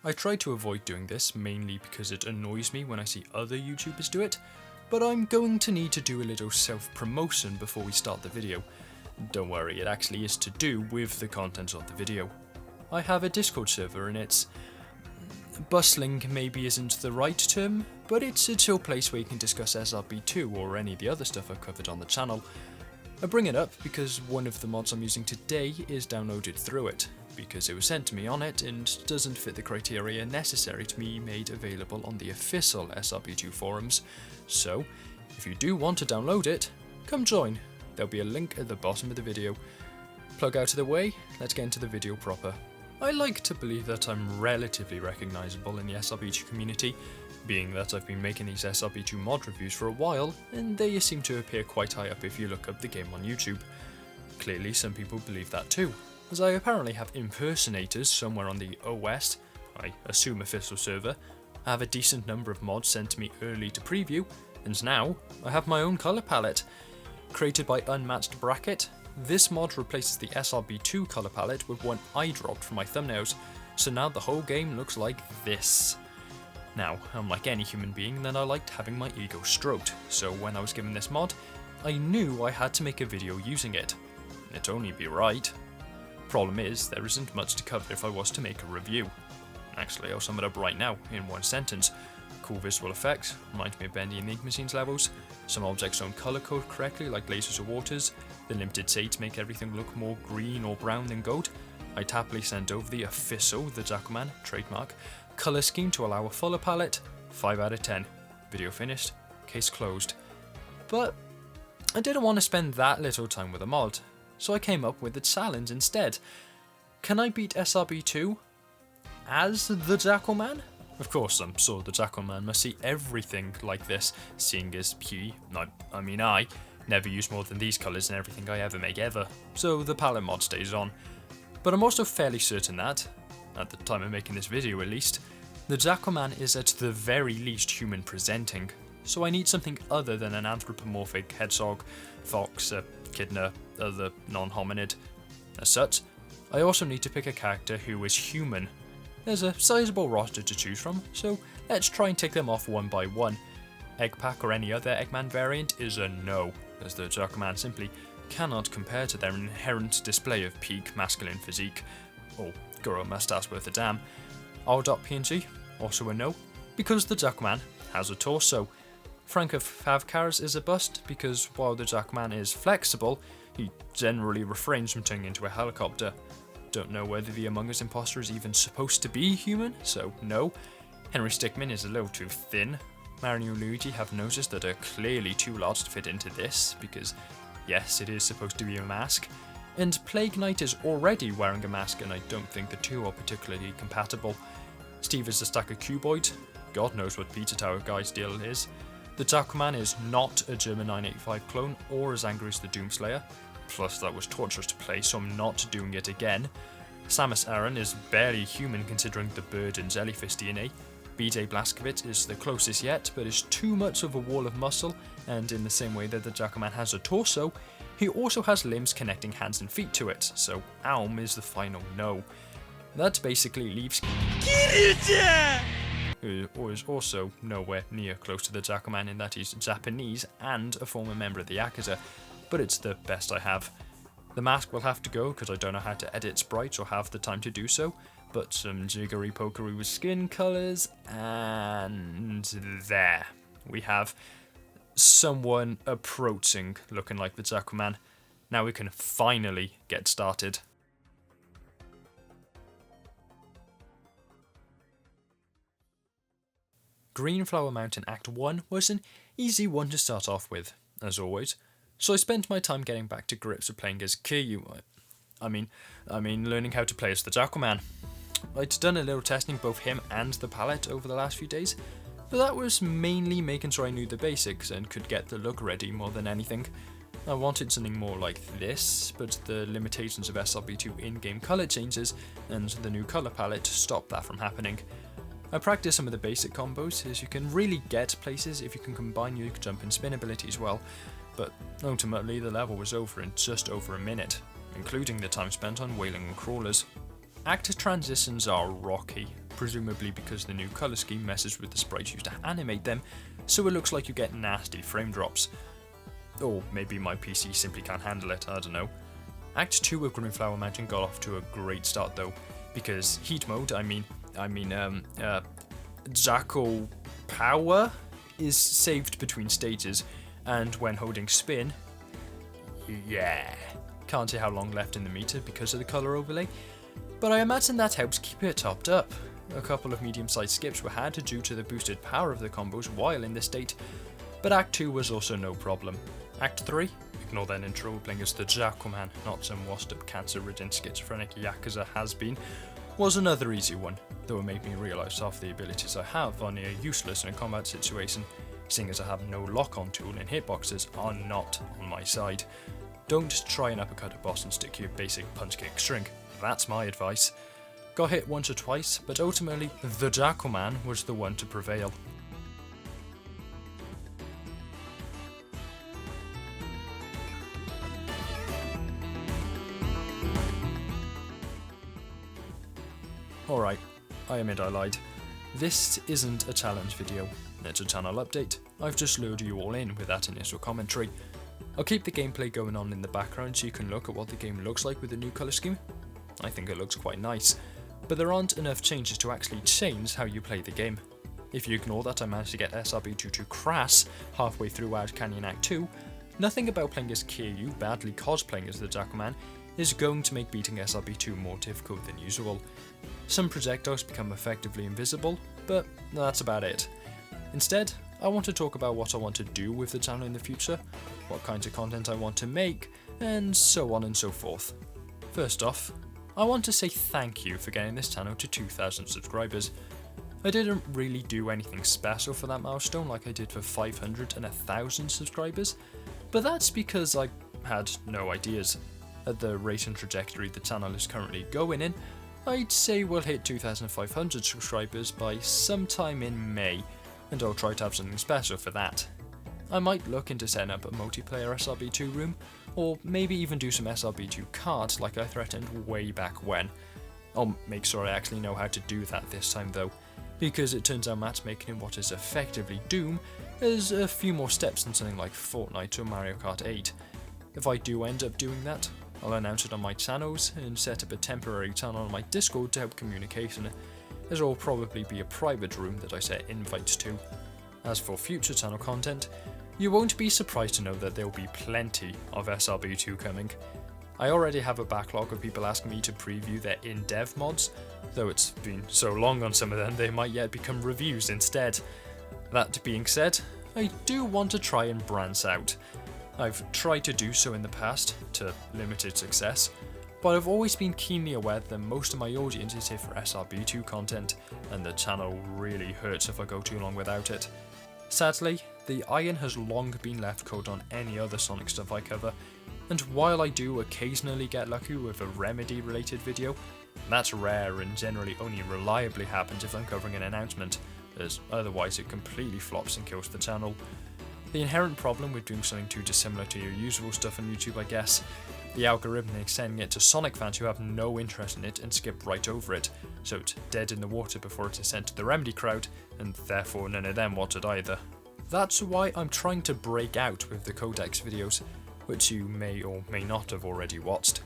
I try to avoid doing this mainly because it annoys me when I see other YouTubers do it, but I'm going to need to do a little self-promotion before we start the video. Don't worry, it actually is to do with the content of the video. I have a Discord server and it's bustling maybe isn't the right term, but it's a chill place where you can discuss SRB2 or any of the other stuff I've covered on the channel. I bring it up because one of the mods I'm using today is downloaded through it, because it was sent to me on it and doesn't fit the criteria necessary to be made available on the official SRB2 forums. So, if you do want to download it, come join. There'll be a link at the bottom of the video. Plug out of the way, let's get into the video proper. I like to believe that I'm relatively recognisable in the SRB2 community, being that I've been making these SRB2 mod reviews for a while, and they seem to appear quite high up if you look up the game on YouTube. Clearly some people believe that too, as I apparently have impersonators somewhere on the OS, I assume official server, I have a decent number of mods sent to me early to preview, and now I have my own colour palette. Created by Unmatched Bracket, this mod replaces the SRB2 colour palette with one I dropped from my thumbnails, so now the whole game looks like this. Now, unlike any human being, then I liked having my ego stroked, so when I was given this mod, I knew I had to make a video using it. It'd only be right. Problem is, there isn't much to cover if I was to make a review. Actually, I'll sum it up right now, in one sentence. Cool visual effects, reminds me of Bendy Enigma scenes levels, some objects don't colour code correctly like lasers or waters, the limited shades make everything look more green or brown than gold. I'd happily send over the official, the JackalMan, trademark, colour scheme to allow a fuller palette, 5 out of 10. Video finished, case closed. But I didn't want to spend that little time with a mod, so I came up with a challenge instead. Can I beat SRB2 as the JackalMan? Of course, I'm sure the JackalMan must see everything like this, seeing as I never use more than these colours in everything I ever make ever, so the palette mod stays on. But I'm also fairly certain that, at the time of making this video at least, the JackalMan is at the very least human presenting, so I need something other than an anthropomorphic hedgehog, fox, echidna, other non-hominid. As such, I also need to pick a character who is human. There's a sizable roster to choose from, so let's try and tick them off one by one. Eggpack or any other Eggman variant is a no, as the JackalMan simply cannot compare to their inherent display of peak masculine physique, or girl mustache worth a damn. R.PNG, also a no, because the JackalMan has a torso. Frank of Favcars is a bust, because while the JackalMan is flexible, he generally refrains from turning into a helicopter. Don't know whether the Among Us imposter is even supposed to be human, so no. Henry Stickmin is a little too thin. Mario and Luigi have noses that are clearly too large to fit into this, because yes, it is supposed to be a mask. And Plague Knight is already wearing a mask, and I don't think the two are particularly compatible. Steve is a stack of cuboids. God knows what Peter Tower Guy's deal is. The JackalMan is not a German 985 clone or as angry as the Doomslayer. Plus that was torturous to play, so I'm not doing it again. Samus Aran is barely human considering the bird and jellyfish DNA. BJ Blazkowicz is the closest yet, but is too much of a wall of muscle, and in the same way that the JackalMan has a torso, he also has limbs connecting hands and feet to it, so Aum is the final no. That basically leaves Kiryu, who is also nowhere near close to the JackalMan in that he's Japanese and a former member of the Yakuza, but it's the best I have. The mask will have to go because I don't know how to edit sprites or have the time to do so, but some jiggery pokery with skin colours, and there we have someone approaching looking like the JackalMan. Now we can finally get started. Greenflower Mountain Act 1 was an easy one to start off with, as always, so I spent my time getting back to grips with playing as Kiryu. I mean, learning how to play as the JackalMan. I'd done a little testing both him and the palette over the last few days, but that was mainly making sure I knew the basics and could get the look ready more than anything. I wanted something more like this, but the limitations of SRB2 in-game colour changes and the new colour palette stopped that from happening. I practiced some of the basic combos, as you can really get places if you can combine your jump and spin abilities well, but ultimately the level was over in just over a minute, including the time spent on wailing and crawlers. Act transitions are rocky, presumably because the new colour scheme messes with the sprites used to animate them, so it looks like you get nasty frame drops. Or maybe my PC simply can't handle it, I don't know. Act 2 of Greenflower Mountain got off to a great start though, because heat mode, Jackal power is saved between stages, and when holding spin, yeah, can't say how long left in the meter because of the colour overlay, but I imagine that helps keep it topped up. A couple of medium-sized skips were had due to the boosted power of the combos while in this state, but Act 2 was also no problem. Act 3, ignore that intro, playing as the JackalMan, not some washed-up cancer-ridden schizophrenic Yakuza has-been, was another easy one, though it made me realise half the abilities I have are near useless in a combat situation, seeing as I have no lock-on tool and hitboxes are not on my side. Don't try and uppercut a boss and stick your basic punch-kick string, that's my advice. Got hit once or twice, but ultimately the JackalMan was the one to prevail. Alright, I admit I lied. This isn't a challenge video, it's a channel update. I've just lured you all in with that initial commentary. I'll keep the gameplay going on in the background so you can look at what the game looks like with the new colour scheme. I think it looks quite nice, but there aren't enough changes to actually change how you play the game. If you ignore that I managed to get SRB2 to crash halfway through Wild Canyon Act 2, nothing about playing as Kiryu badly cosplaying as the JackalMan is going to make beating SRB2 more difficult than usual. Some projectiles become effectively invisible, but that's about it. Instead, I want to talk about what I want to do with the channel in the future, what kinds of content I want to make, and so on and so forth. First off, I want to say thank you for getting this channel to 2,000 subscribers. I didn't really do anything special for that milestone like I did for 500 and 1,000 subscribers, but that's because I had no ideas. At the rate and trajectory the channel is currently going in, I'd say we'll hit 2,500 subscribers by sometime in May, and I'll try to have something special for that. I might look into setting up a multiplayer SRB2 room, or maybe even do some SRB2 cards like I threatened way back when. I'll make sure I actually know how to do that this time though, because it turns out matchmaking in what is effectively Doom is a few more steps than something like Fortnite or Mario Kart 8. If I do end up doing that, I'll announce it on my channels and set up a temporary channel on my Discord to help communication, as there will probably be a private room that I set invites to. As for future channel content, you won't be surprised to know that there will be plenty of SRB2 coming. I already have a backlog of people asking me to preview their in-dev mods, though it's been so long on some of them they might yet become reviews instead. That being said, I do want to try and branch out. I've tried to do so in the past, to limited success, but I've always been keenly aware that most of my audience is here for SRB2 content, and the channel really hurts if I go too long without it. Sadly, the iron has long been left cold on any other Sonic stuff I cover, and while I do occasionally get lucky with a Remedy related video, that's rare and generally only reliably happens if I'm covering an announcement, as otherwise it completely flops and kills the channel. The inherent problem with doing something too dissimilar to your usual stuff on YouTube, I guess. The algorithm is sending it to Sonic fans who have no interest in it and skip right over it, so it's dead in the water before it is sent to the Remedy crowd, and therefore none of them watch it either. That's why I'm trying to break out with the Codex videos, which you may or may not have already watched.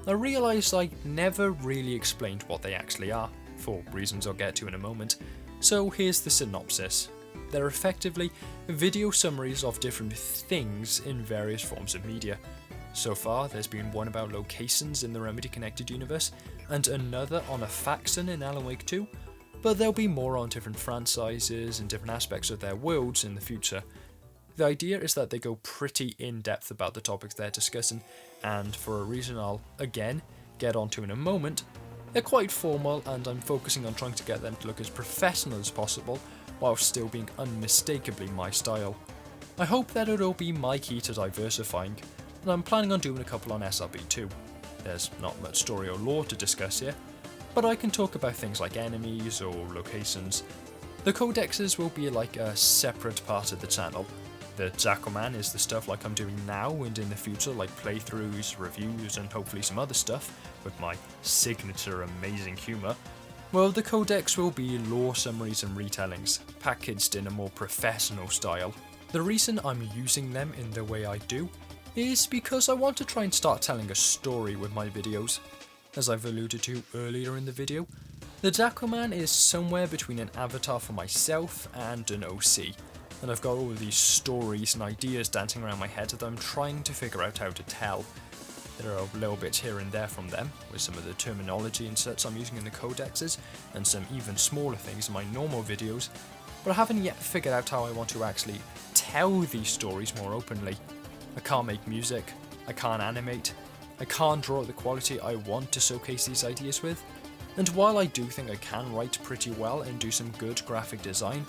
I realised I never really explained what they actually are, for reasons I'll get to in a moment, so here's the synopsis. They're effectively video summaries of different things in various forms of media. So far, there's been one about locations in the Remedy Connected universe, and another on a faction in Alan Wake 2, but there'll be more on different franchises and different aspects of their worlds in the future. The idea is that they go pretty in-depth about the topics they're discussing, and for a reason I'll, again, get onto in a moment, they're quite formal and I'm focusing on trying to get them to look as professional as possible, while still being unmistakably my style. I hope that it'll be my key to diversifying, and I'm planning on doing a couple on SRB2. There's not much story or lore to discuss here, but I can talk about things like enemies or locations. The codexes will be like a separate part of the channel. The JackalMan is the stuff like I'm doing now and in the future, like playthroughs, reviews, and hopefully some other stuff with my signature amazing humour. Well, the codex will be lore summaries and retellings, packaged in a more professional style. The reason I'm using them in the way I do is because I want to try and start telling a story with my videos. As I've alluded to earlier in the video, the JackalMan is somewhere between an avatar for myself and an OC, and I've got all of these stories and ideas dancing around my head that I'm trying to figure out how to tell. There are little bits here and there from them, with some of the terminology and such I'm using in the codexes, and some even smaller things in my normal videos, but I haven't yet figured out how I want to actually tell these stories more openly. I can't make music, I can't animate, I can't draw at the quality I want to showcase these ideas with, and while I do think I can write pretty well and do some good graphic design,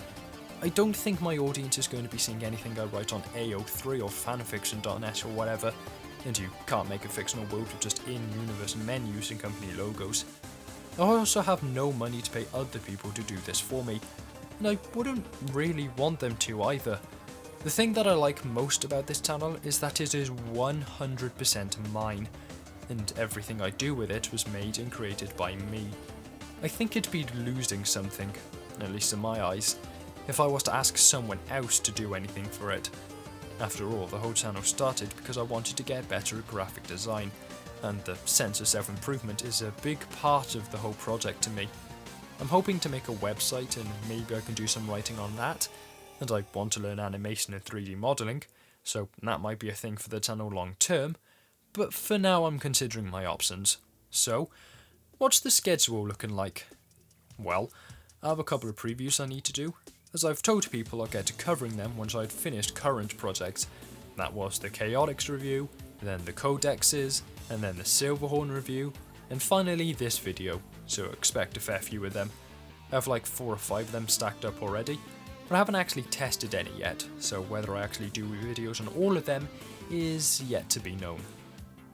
I don't think my audience is going to be seeing anything I write on AO3 or fanfiction.net or whatever, and you can't make a fictional world with just in-universe menus and company logos. I also have no money to pay other people to do this for me, and I wouldn't really want them to either. The thing that I like most about this channel is that it is 100% mine, and everything I do with it was made and created by me. I think it'd be losing something, at least in my eyes, if I was to ask someone else to do anything for it. After all, the whole channel started because I wanted to get better at graphic design, and the sense of self-improvement is a big part of the whole project to me. I'm hoping to make a website and maybe I can do some writing on that, and I want to learn animation and 3D modelling, so that might be a thing for the channel long term, but for now I'm considering my options. So, what's the schedule looking like? Well, I have a couple of previews I need to do. As I've told people, I'll get to covering them once I'd finished current projects. That was the Chaotix review, then the Codexes, and then the Silverhorn review, and finally this video, so expect a fair few of them. I have like 4 or 5 of them stacked up already, but I haven't actually tested any yet, so whether I actually do videos on all of them is yet to be known.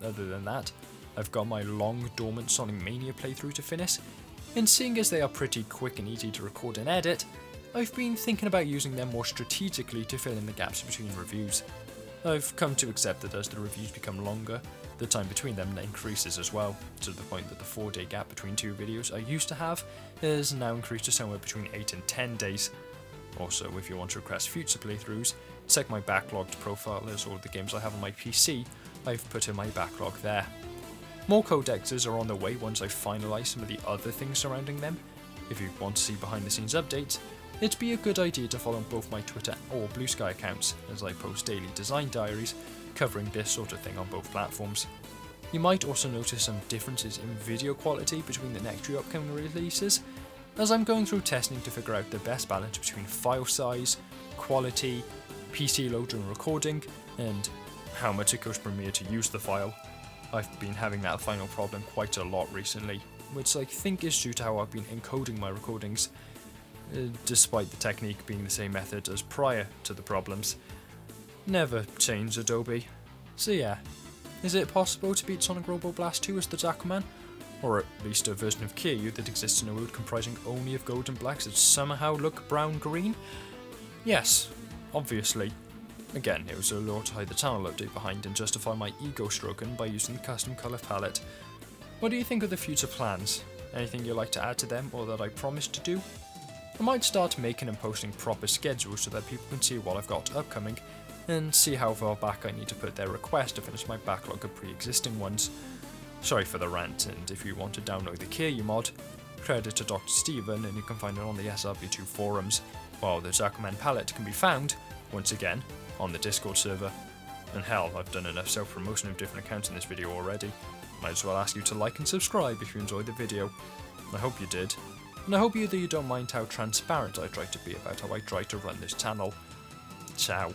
Other than that, I've got my long dormant Sonic Mania playthrough to finish, and seeing as they are pretty quick and easy to record and edit, I've been thinking about using them more strategically to fill in the gaps between reviews. I've come to accept that as the reviews become longer, the time between them increases as well, to the point that the 4-day gap between 2 videos I used to have has now increased to somewhere between 8 and 10 days. Also, if you want to request future playthroughs, check my backlogged profile as all the games I have on my PC, I've put in my backlog there. More codexes are on the way once I finalise some of the other things surrounding them. If you want to see behind the scenes updates, it'd be a good idea to follow both my Twitter or Blue Sky accounts, as I post daily design diaries covering this sort of thing on both platforms. You might also notice some differences in video quality between the next few upcoming releases, as I'm going through testing to figure out the best balance between file size, quality, PC load and recording, and how much it costs Premiere to use the file. I've been having that final problem quite a lot recently, which I think is due to how I've been encoding my recordings, despite the technique being the same method as prior to the problems. Never change, Adobe. So yeah, is it possible to beat Sonic Robo Blast 2 as the JackalMan? Or at least a version of Kiryu that exists in a world comprising only of gold and blacks that somehow look brown-green? Yes, obviously. Again, it was a lure to hide the channel update behind and justify my ego stroking by using the custom colour palette. What do you think of the future plans? Anything you'd like to add to them or that I promised to do? I might start making and posting proper schedules so that people can see what I've got upcoming and see how far back I need to put their request to finish my backlog of pre-existing ones. Sorry for the rant, and if you want to download the Kiryu mod, credit to DrStephen and you can find it on the SRB2 forums, while the JackalMan palette can be found, once again, on the Discord server. And hell, I've done enough self-promotion of different accounts in this video already. Might as well ask you to like and subscribe if you enjoyed the video. I hope you did. And I hope that you don't mind how transparent I try to be about how I try to run this channel. Ciao.